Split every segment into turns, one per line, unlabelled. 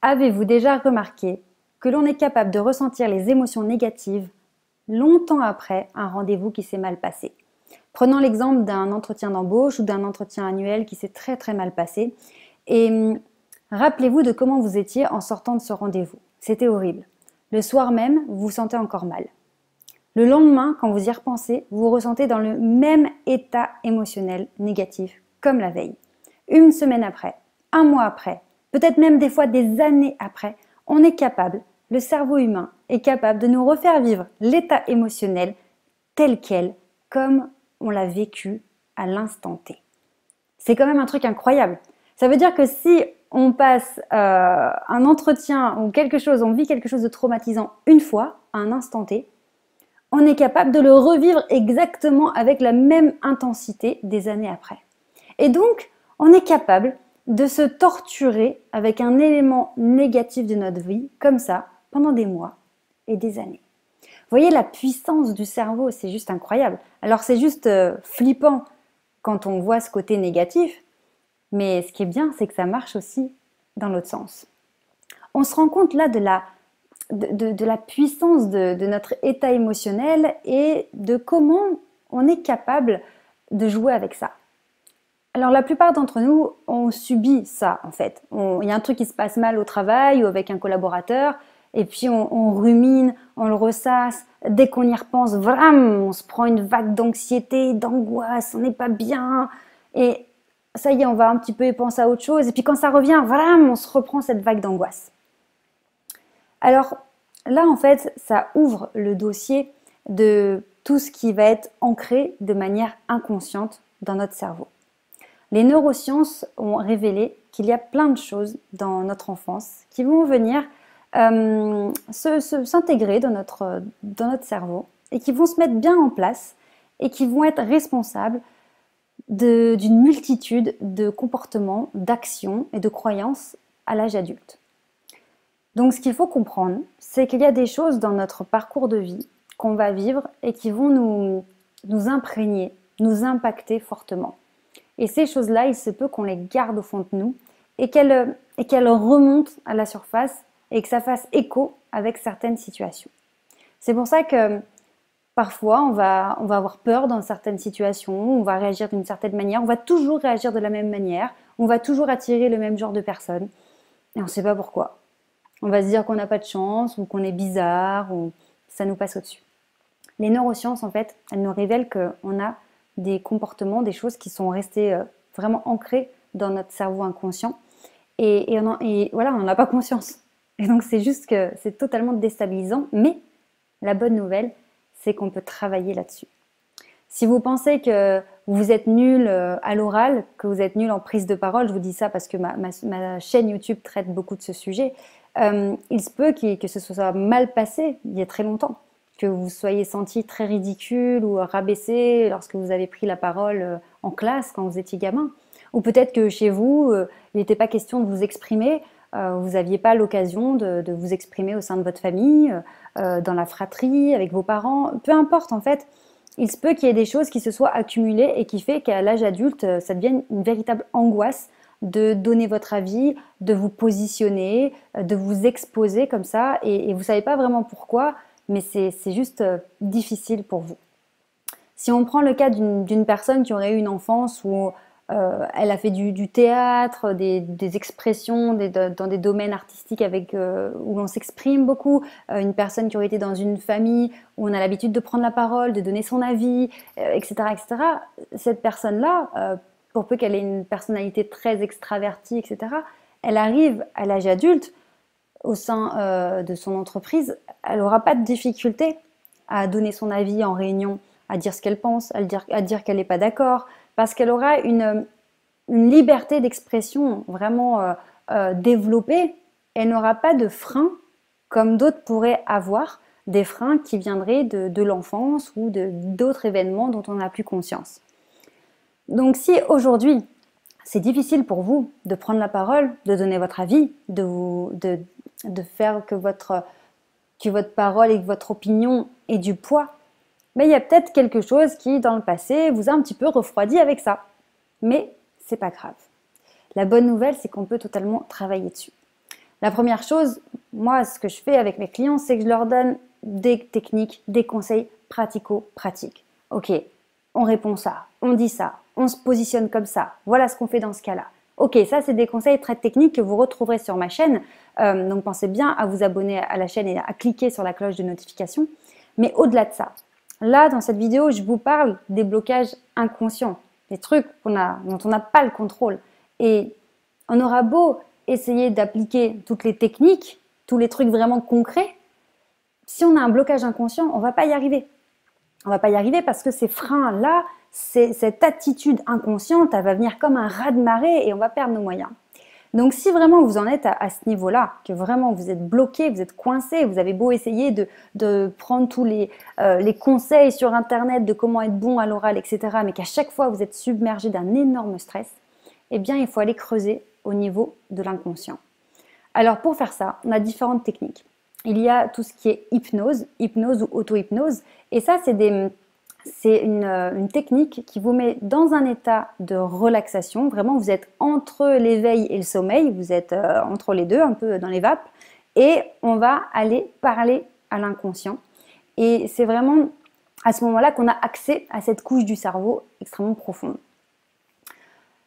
Avez-vous déjà remarqué que l'on est capable de ressentir les émotions négatives longtemps après un rendez-vous qui s'est mal passé? Prenons l'exemple d'un entretien d'embauche ou d'un entretien annuel qui s'est très mal passé. Et rappelez-vous de comment vous étiez en sortant de ce rendez-vous. C'était horrible. Le soir même, vous vous sentez encore mal. Le lendemain, quand vous y repensez, vous vous ressentez dans le même état émotionnel négatif comme la veille. Une semaine après, un mois après, peut-être même des fois des années après, on est capable, le cerveau humain est capable de nous refaire vivre l'état émotionnel tel quel, comme on l'a vécu à l'instant T. C'est quand même un truc incroyable. Ça veut dire que si on passe un entretien ou quelque chose, on vit quelque chose de traumatisant une fois, à un instant T, on est capable de le revivre exactement avec la même intensité des années après. Et donc, on est capable de se torturer avec un élément négatif de notre vie, comme ça, pendant des mois et des années. Vous voyez la puissance du cerveau, c'est juste incroyable. Alors c'est juste flippant quand on voit ce côté négatif, mais ce qui est bien, c'est que ça marche aussi dans l'autre sens. On se rend compte là de la puissance de notre état émotionnel et de comment on est capable de jouer avec ça. Alors la plupart d'entre nous, on subit ça en fait. Il y a un truc qui se passe mal au travail ou avec un collaborateur, et puis on rumine, on le ressasse. Dès qu'on y repense, vraiment, on se prend une vague d'anxiété, d'angoisse, on n'est pas bien. Et ça y est, on va un petit peu y penser à autre chose. Et puis quand ça revient, vraiment, on se reprend cette vague d'angoisse. Alors là, en fait, ça ouvre le dossier de tout ce qui va être ancré de manière inconsciente dans notre cerveau. Les neurosciences ont révélé qu'il y a plein de choses dans notre enfance qui vont venir s'intégrer dans notre cerveau et qui vont se mettre bien en place et qui vont être responsables d'une multitude de comportements, d'actions et de croyances à l'âge adulte. Donc ce qu'il faut comprendre, c'est qu'il y a des choses dans notre parcours de vie qu'on va vivre et qui vont nous imprégner, nous impacter fortement. Et ces choses-là, il se peut qu'on les garde au fond de nous et qu'elles remontent à la surface et que ça fasse écho avec certaines situations. C'est pour ça que parfois, on va avoir peur dans certaines situations, on va réagir d'une certaine manière, on va toujours réagir de la même manière, on va toujours attirer le même genre de personnes et on ne sait pas pourquoi. On va se dire qu'on n'a pas de chance ou qu'on est bizarre ou ça nous passe au-dessus. Les neurosciences, en fait, elles nous révèlent qu'on a des comportements, des choses qui sont restées vraiment ancrées dans notre cerveau inconscient et voilà, on n'en a pas conscience. Et donc c'est juste que c'est totalement déstabilisant, mais la bonne nouvelle, c'est qu'on peut travailler là-dessus. Si vous pensez que vous êtes nul à l'oral, que vous êtes nul en prise de parole, je vous dis ça parce que ma chaîne YouTube traite beaucoup de ce sujet, il se peut que ce soit mal passé il y a très longtemps, que vous soyez senti très ridicule ou rabaissé lorsque vous avez pris la parole en classe quand vous étiez gamin. Ou peut-être que chez vous, il n'était pas question de vous exprimer, vous n'aviez pas l'occasion de vous exprimer au sein de votre famille, dans la fratrie, avec vos parents, peu importe en fait. Il se peut qu'il y ait des choses qui se soient accumulées et qui fait qu'à l'âge adulte, ça devienne une véritable angoisse de donner votre avis, de vous positionner, de vous exposer comme ça et vous ne savez pas vraiment pourquoi, mais c'est juste difficile pour vous. Si on prend le cas d'une personne qui aurait eu une enfance où elle a fait du théâtre, des expressions dans des domaines artistiques où l'on s'exprime beaucoup, une personne qui aurait été dans une famille où on a l'habitude de prendre la parole, de donner son avis, etc., etc., cette personne-là, pour peu qu'elle ait une personnalité très extravertie, etc., elle arrive à l'âge adulte, au sein de son entreprise, elle n'aura pas de difficulté à donner son avis en réunion, à dire ce qu'elle pense, à dire qu'elle n'est pas d'accord, parce qu'elle aura une liberté d'expression vraiment développée. Elle n'aura pas de freins comme d'autres pourraient avoir, des freins qui viendraient de l'enfance ou d'autres événements dont on n'a plus conscience. Donc si aujourd'hui, c'est difficile pour vous de prendre la parole, de donner votre avis, de faire que votre parole et que votre opinion aient du poids, mais il y a peut-être quelque chose qui, dans le passé, vous a un petit peu refroidi avec ça. Mais c'est pas grave. La bonne nouvelle, c'est qu'on peut totalement travailler dessus. La première chose, moi, ce que je fais avec mes clients, c'est que je leur donne des techniques, des conseils pratico-pratiques. Ok, on répond ça, on dit ça, on se positionne comme ça, voilà ce qu'on fait dans ce cas-là. Ok, ça c'est des conseils très techniques que vous retrouverez sur ma chaîne, donc pensez bien à vous abonner à la chaîne et à cliquer sur la cloche de notification. Mais au-delà de ça, là dans cette vidéo, je vous parle des blocages inconscients, des trucs dont on n'a pas le contrôle. Et on aura beau essayer d'appliquer toutes les techniques, tous les trucs vraiment concrets, si on a un blocage inconscient, on ne va pas y arriver. On ne va pas y arriver parce que ces freins-là, cette attitude inconsciente, elle va venir comme un raz-de-marée et on va perdre nos moyens. Donc si vraiment vous en êtes à ce niveau-là, que vraiment vous êtes bloqué, vous êtes coincé, vous avez beau essayer de prendre tous les conseils sur Internet de comment être bon à l'oral, etc., mais qu'à chaque fois vous êtes submergé d'un énorme stress, eh bien il faut aller creuser au niveau de l'inconscient. Alors pour faire ça, on a différentes techniques. Il y a tout ce qui est hypnose ou auto-hypnose, et ça c'est une technique qui vous met dans un état de relaxation. Vraiment, vous êtes entre l'éveil et le sommeil, vous êtes entre les deux, un peu dans les vapes, et on va aller parler à l'inconscient. Et c'est vraiment à ce moment-là qu'on a accès à cette couche du cerveau extrêmement profonde.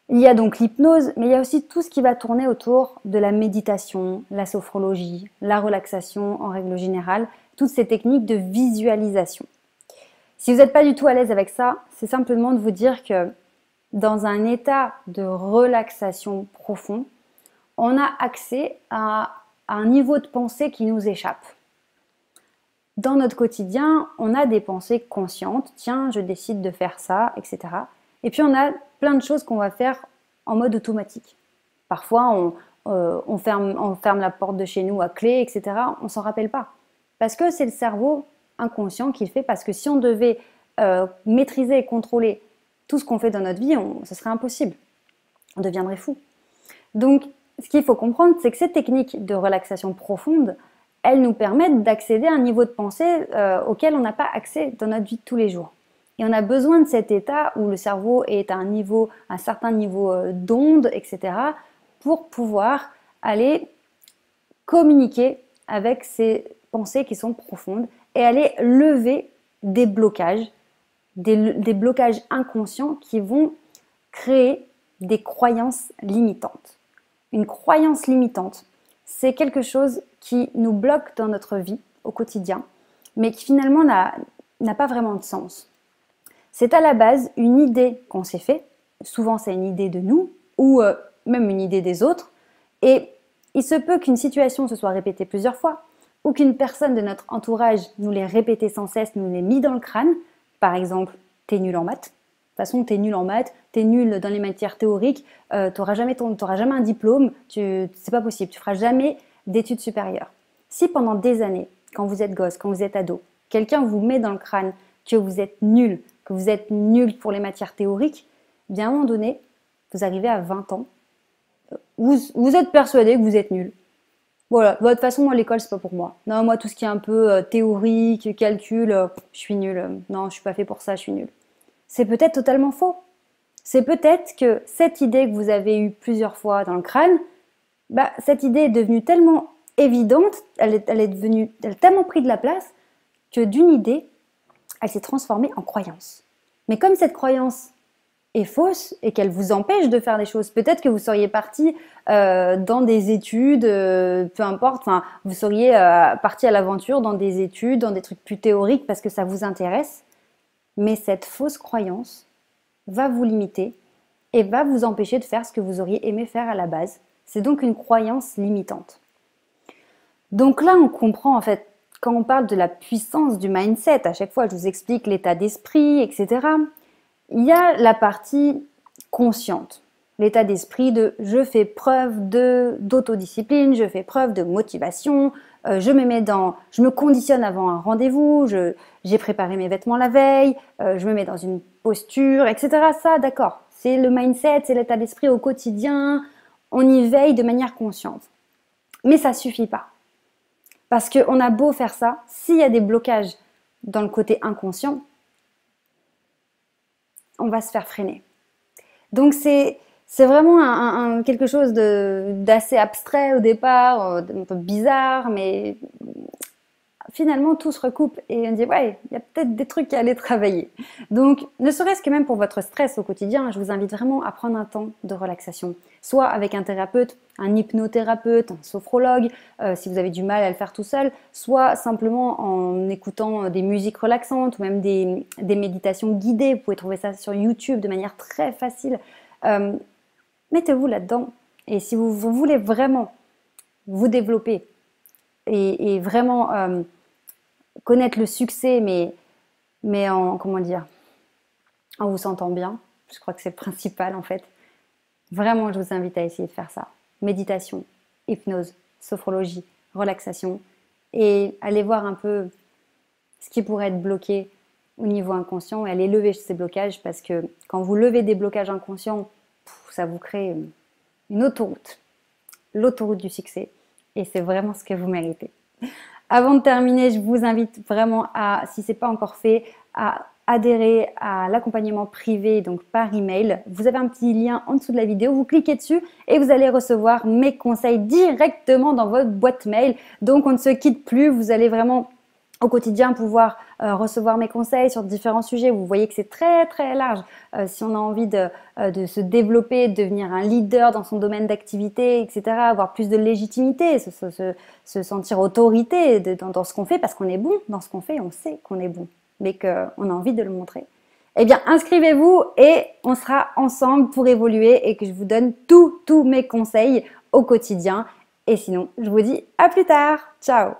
Il y a donc l'hypnose, mais il y a aussi tout ce qui va tourner autour de la méditation, la sophrologie, la relaxation en règle générale, toutes ces techniques de visualisation. Si vous n'êtes pas du tout à l'aise avec ça, c'est simplement de vous dire que dans un état de relaxation profond, on a accès à un niveau de pensée qui nous échappe. Dans notre quotidien, on a des pensées conscientes, tiens, je décide de faire ça, etc. Et puis on a plein de choses qu'on va faire en mode automatique. Parfois, on ferme la porte de chez nous à clé, etc. On ne s'en rappelle pas. Parce que c'est le cerveau inconscient qui le fait, parce que si on devait maîtriser et contrôler tout ce qu'on fait dans notre vie, ce serait impossible. On deviendrait fou. Donc, ce qu'il faut comprendre, c'est que ces techniques de relaxation profonde, elles nous permettent d'accéder à un niveau de pensée auquel on n'a pas accès dans notre vie de tous les jours. Et on a besoin de cet état où le cerveau est à un certain niveau d'onde, etc., pour pouvoir aller communiquer avec ces pensées qui sont profondes et aller lever des blocages, des blocages inconscients qui vont créer des croyances limitantes. Une croyance limitante, c'est quelque chose qui nous bloque dans notre vie au quotidien, mais qui finalement n'a pas vraiment de sens. C'est à la base une idée qu'on s'est fait, souvent c'est une idée de nous, ou même une idée des autres, et il se peut qu'une situation se soit répétée plusieurs fois, ou qu'une personne de notre entourage nous l'ait répétée sans cesse, nous l'ait mis dans le crâne. Par exemple, t'es nul en maths. De toute façon, t'es nul en maths, t'es nul dans les matières théoriques, t'auras jamais un diplôme, c'est pas possible, tu feras jamais d'études supérieures. Si pendant des années, quand vous êtes gosse, quand vous êtes ado, quelqu'un vous met dans le crâne que vous êtes nul pour les matières théoriques, bien à un moment donné, vous arrivez à 20 ans, vous êtes persuadé que vous êtes nul. Voilà, de toute façon, moi, l'école, c'est pas pour moi. Non, moi, tout ce qui est un peu théorique, calcul, je suis nulle. Non, je suis pas fait pour ça, je suis nulle. C'est peut-être totalement faux. C'est peut-être que cette idée que vous avez eue plusieurs fois dans le crâne, cette idée est devenue tellement évidente, elle a tellement pris de la place, que d'une idée, elle s'est transformée en croyance. Mais comme cette croyance est fausse et qu'elle vous empêche de faire des choses, peut-être que vous seriez parti dans des études, peu importe, vous seriez parti à l'aventure dans des études, dans des trucs plus théoriques parce que ça vous intéresse, mais cette fausse croyance va vous limiter et va vous empêcher de faire ce que vous auriez aimé faire à la base. C'est donc une croyance limitante. Donc là, on comprend en fait, quand on parle de la puissance du mindset, à chaque fois je vous explique l'état d'esprit, etc., il y a la partie consciente, l'état d'esprit de je fais preuve d'autodiscipline, je fais preuve de motivation, je me conditionne avant un rendez-vous, j'ai préparé mes vêtements la veille, je me mets dans une posture, etc. Ça, d'accord, c'est le mindset, c'est l'état d'esprit au quotidien, on y veille de manière consciente. Mais ça ne suffit pas. Parce qu'on a beau faire ça, s'il y a des blocages dans le côté inconscient, on va se faire freiner. Donc c'est C'est vraiment quelque chose d'assez abstrait au départ, un peu bizarre, mais finalement tout se recoupe et on dit ouais, il y a peut-être des trucs à aller travailler. Donc, ne serait-ce que même pour votre stress au quotidien, je vous invite vraiment à prendre un temps de relaxation, soit avec un thérapeute, un hypnothérapeute, un sophrologue, si vous avez du mal à le faire tout seul, soit simplement en écoutant des musiques relaxantes ou même des méditations guidées. Vous pouvez trouver ça sur YouTube de manière très facile. Euh, Mettez-vous là-dedans et si vous voulez vraiment vous développer et vraiment connaître le succès, mais en, comment dire, en vous sentant bien. Je crois que c'est le principal en fait. Vraiment, je vous invite à essayer de faire ça. Méditation, hypnose, sophrologie, relaxation et aller voir un peu ce qui pourrait être bloqué au niveau inconscient et aller lever ces blocages parce que quand vous levez des blocages inconscients, ça vous crée une autoroute, l'autoroute du succès et c'est vraiment ce que vous méritez. Avant de terminer, je vous invite vraiment à, si ce n'est pas encore fait, à adhérer à l'accompagnement privé, donc par email. Vous avez un petit lien en dessous de la vidéo, vous cliquez dessus et vous allez recevoir mes conseils directement dans votre boîte mail. Donc on ne se quitte plus, vous allez vraiment au quotidien pouvoir recevoir mes conseils sur différents sujets. Vous voyez que c'est très très large. Si on a envie de se développer, de devenir un leader dans son domaine d'activité, etc., avoir plus de légitimité, se sentir autorité dans ce qu'on fait parce qu'on est bon dans ce qu'on fait, on sait qu'on est bon, mais qu'on a envie de le montrer. Eh bien, inscrivez-vous et on sera ensemble pour évoluer et que je vous donne tous mes conseils au quotidien. Et sinon, je vous dis à plus tard. Ciao!